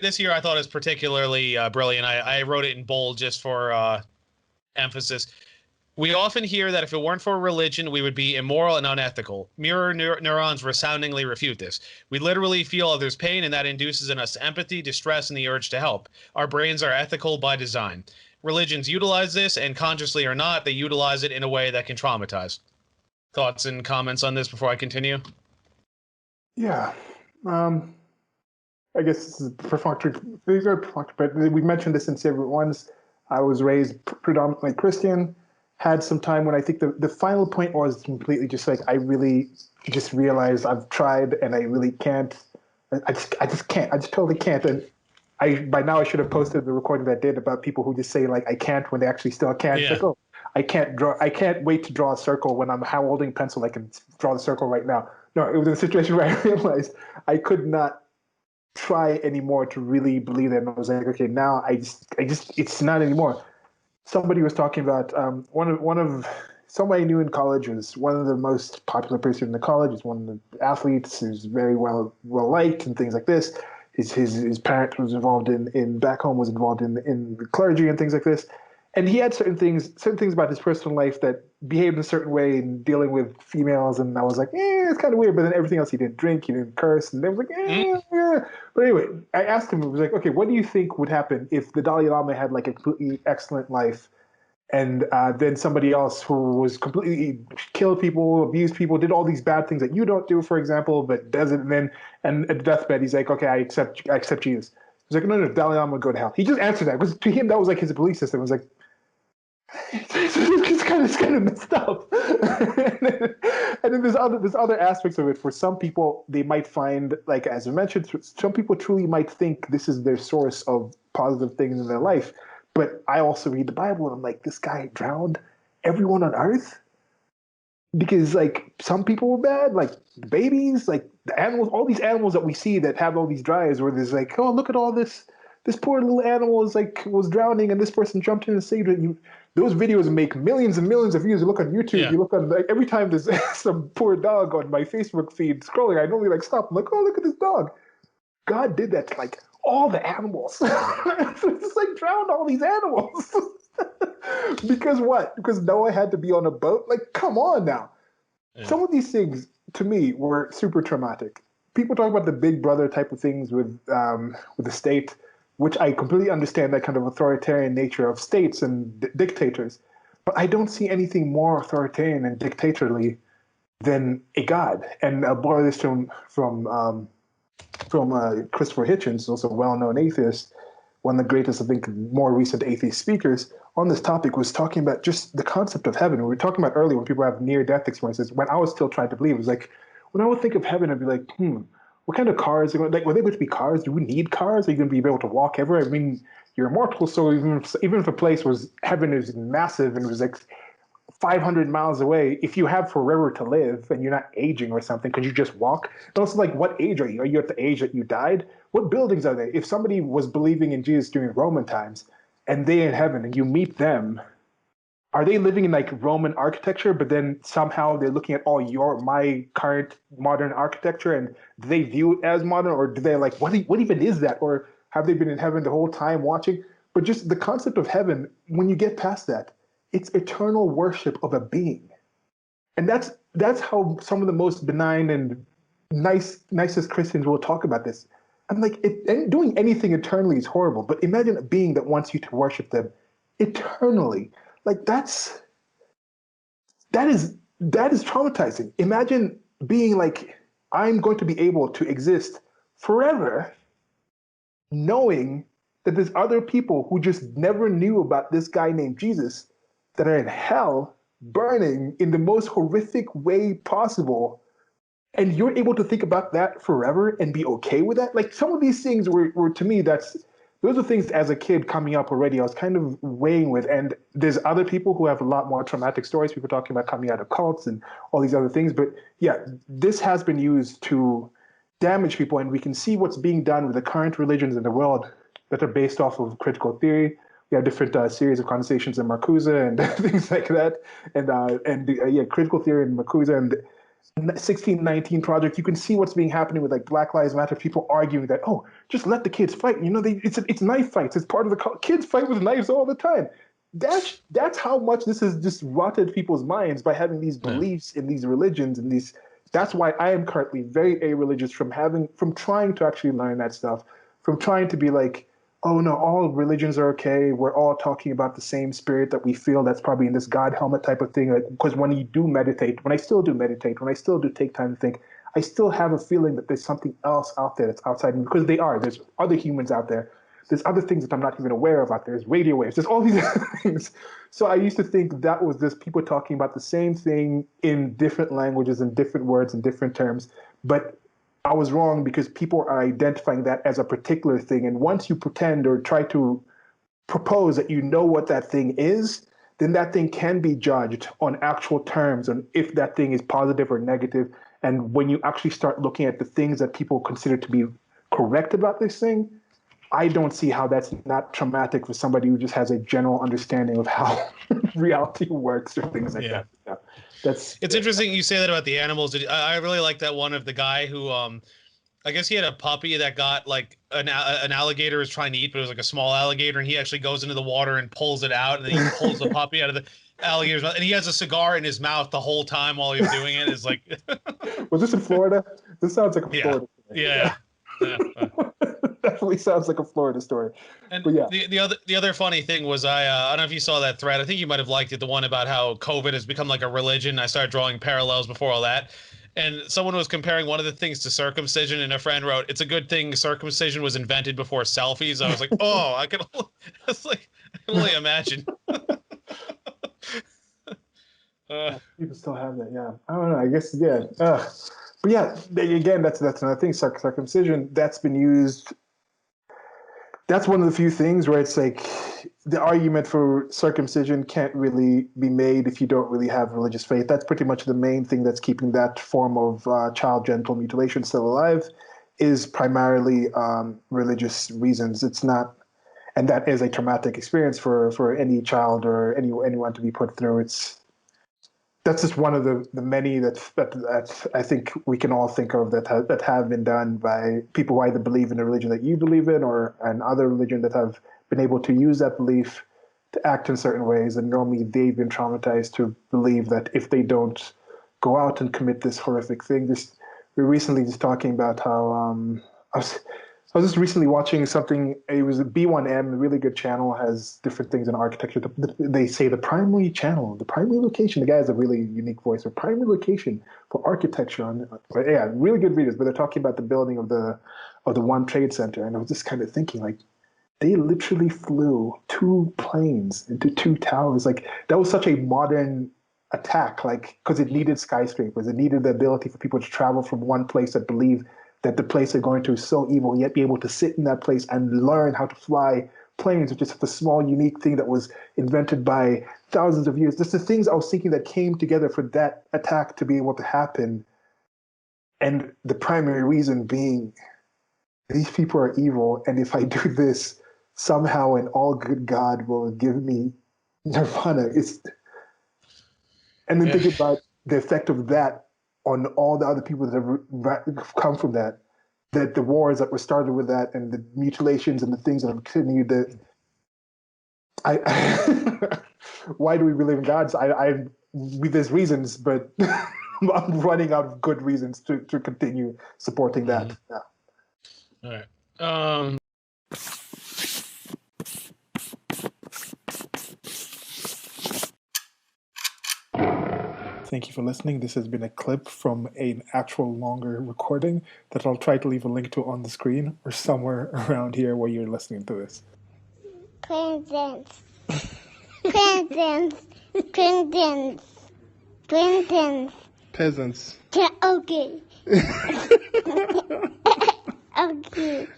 this year I thought is particularly brilliant. I wrote it in bold just for emphasis. We often hear that if it weren't for religion, we would be immoral and unethical. Mirror neurons resoundingly refute this. We literally feel others' pain, and that induces in us empathy, distress, and the urge to help. Our brains are ethical by design. Religions utilize this, and consciously or not, they utilize it in a way that can traumatize. Thoughts and comments on this before I continue? Yeah. I guess this is perfunctory. These are perfunctory, but we mentioned this in several ones. I was raised predominantly Christian. Had some time when I think the final point was completely just like I really just realized I've tried and I really can't. I just can't. I just totally can't. And by now I should have posted the recording that I did about people who just say like I can't when they actually still can't. Yeah. Like, oh, I can't draw. I can't wait to draw a circle when I'm holding pencil. I can draw the circle right now. No, it was a situation where I realized I could not try anymore to really believe that. And I was like, okay, now I just, it's not anymore. Somebody was talking about one of somebody I knew in college was one of the most popular person in the college. He's one of the athletes who's very well liked and things like this. His parent was involved in back home was involved in the clergy and things like this. And he had certain things about his personal life that behaved in a certain way in dealing with females, and I was like, it's kind of weird. But then everything else, he didn't drink, he didn't curse, and I was like, yeah. But anyway, I asked him, I was like, okay, what do you think would happen if the Dalai Lama had like a completely excellent life, and then somebody else who was completely killed people, abused people, did all these bad things that you don't do, for example, but does it, and at the deathbed, he's like, okay, I accept Jesus. He's like, no, Dalai Lama would go to hell. He just answered that because to him that was like his belief system. It was like, it's kind of messed up. And then there's other aspects of it. For some people, they might find, like as I mentioned, some people truly might think this is their source of positive things in their life. But I also read the Bible and I'm like, this guy drowned everyone on earth because like some people were bad, like babies, like the animals, all these animals that we see that have all these drives where there's like, oh, look at all this. This poor little animal was drowning, and this person jumped in and saved it. Those videos make millions and millions of views. You look on YouTube, you look on like, every time there's some poor dog on my Facebook feed scrolling, I normally like stop. I'm like, oh, look at this dog. God did that to like all the animals. It's like drowned all these animals. Because what? Because Noah had to be on a boat? Like, come on now. Yeah. Some of these things, to me, were super traumatic. People talk about the big brother type of things with the state, which I completely understand that kind of authoritarian nature of states and dictators. But I don't see anything more authoritarian and dictatorly than a god. And I'll borrow this from Christopher Hitchens, also a well-known atheist, one of the greatest, I think, more recent atheist speakers on this topic, was talking about just the concept of heaven. We were talking about earlier when people have near-death experiences. When I was still trying to believe, it was like, when I would think of heaven, I'd be like, what kind of cars are going? Like, were they going to be cars? Do we need cars? Are you going to be able to walk everywhere? I mean, you're immortal, so even if a place was heaven is massive and it was like 500 miles away, if you have forever to live and you're not aging or something, could you just walk? And also, like, what age are you? Are you at the age that you died? What buildings are they? If somebody was believing in Jesus during Roman times and they're in heaven and you meet them, are they living in like Roman architecture, but then somehow they're looking at all my current modern architecture, and do they view it as modern, or do they like, what even is that? Or have they been in heaven the whole time watching? But just the concept of heaven, when you get past that, it's eternal worship of a being. And that's how some of the most benign and nicest Christians will talk about this. I'm like, doing anything eternally is horrible, but imagine a being that wants you to worship them eternally. Like that is traumatizing. Imagine being like, I'm going to be able to exist forever, knowing that there's other people who just never knew about this guy named Jesus that are in hell, burning in the most horrific way possible. And you're able to think about that forever and be okay with that. Like some of these things were to me, those are things as a kid coming up already, I was kind of weighing with. And there's other people who have a lot more traumatic stories. People talking about coming out of cults and all these other things. But yeah, this has been used to damage people. And we can see what's being done with the current religions in the world that are based off of critical theory. We have different series of conversations in Marcuse and things like that. And critical theory in Marcuse. And 1619 Project, you can see what's being happening with like Black Lives Matter. People arguing that, oh, just let the kids fight. It's knife fights. It's part of the kids fight with knives all the time. That's how much this has just rotted people's minds by having these beliefs in these religions and these. That's why I am currently very a-religious from trying to actually learn that stuff, from trying to be like, oh no, all religions are okay. We're all talking about the same spirit that we feel that's probably in this God helmet type of thing. Because when you do meditate, when I still do meditate, when I still do take time to think, I still have a feeling that there's something else out there that's outside me, because there's other humans out there. There's other things that I'm not even aware of out there. There's radio waves. There's all these other things. So I used to think that was just people talking about the same thing in different languages and different words and different terms. But I was wrong, because people are identifying that as a particular thing. And once you pretend or try to propose that you know what that thing is, then that thing can be judged on actual terms and if that thing is positive or negative. And when you actually start looking at the things that people consider to be correct about this thing, I don't see how that's not traumatic for somebody who just has a general understanding of how reality works or things like that. Yeah. It's interesting you say that about the animals. I really like that one of the guy who, I guess he had a puppy that got like an alligator was trying to eat, but it was like a small alligator, and he actually goes into the water and pulls it out, and then he pulls the puppy out of the alligator's mouth, and he has a cigar in his mouth the whole time while he's doing it. It's like, was this in Florida? This sounds like a Florida thing. Yeah. Definitely sounds like a Florida story. And but yeah, the other funny thing was I don't know if you saw that thread. I think you might have liked it, the one about how COVID has become like a religion. I started drawing parallels before all that, and someone was comparing one of the things to circumcision, and a friend wrote, "It's a good thing circumcision was invented before selfies." I was like, "Oh, I can only imagine." People still have that. Yeah, I don't know. I guess but yeah, again, that's another thing. Circumcision, that's been used. That's one of the few things where it's like the argument for circumcision can't really be made if you don't really have religious faith. That's pretty much the main thing that's keeping that form of child genital mutilation still alive, is primarily religious reasons. It's not, and that is a traumatic experience for any child or anyone to be put through. That's just one of the many that I think we can all think of that have been done by people who either believe in the religion that you believe in or an other religion that have been able to use that belief to act in certain ways. And normally they've been traumatized to believe that if they don't go out and commit this horrific thing, we're recently just talking about how I was just recently watching something. It was a B1M, a really good channel, has different things in architecture. They say the primary channel, the primary location. The guy has a really unique voice. The primary location for architecture. Yeah, really good videos. But they're talking about the building of the One Trade Center, and I was just kind of thinking, like, they literally flew 2 planes into 2 towers. Like, that was such a modern attack, like, because it needed skyscrapers. It needed the ability for people to travel from one place that believe that the place they're going to is so evil, yet be able to sit in that place and learn how to fly planes, which is just a small, unique thing that was invented by thousands of years. Just the things I was thinking that came together for that attack to be able to happen. And the primary reason being, these people are evil, and if I do this, somehow an all-good God will give me nirvana. And then think about the effect of that on all the other people that have come from that the wars that were started with that, and the mutilations and the things that have continued. Why do we believe in gods? There's reasons, but I'm running out of good reasons to continue supporting that. Mm-hmm. Yeah. All right. Thank you for listening. This has been a clip from an actual longer recording that I'll try to leave a link to on the screen or somewhere around here where you're listening to this. Presents. Presents. Presents. Presents. Peasants. Okay. Okay.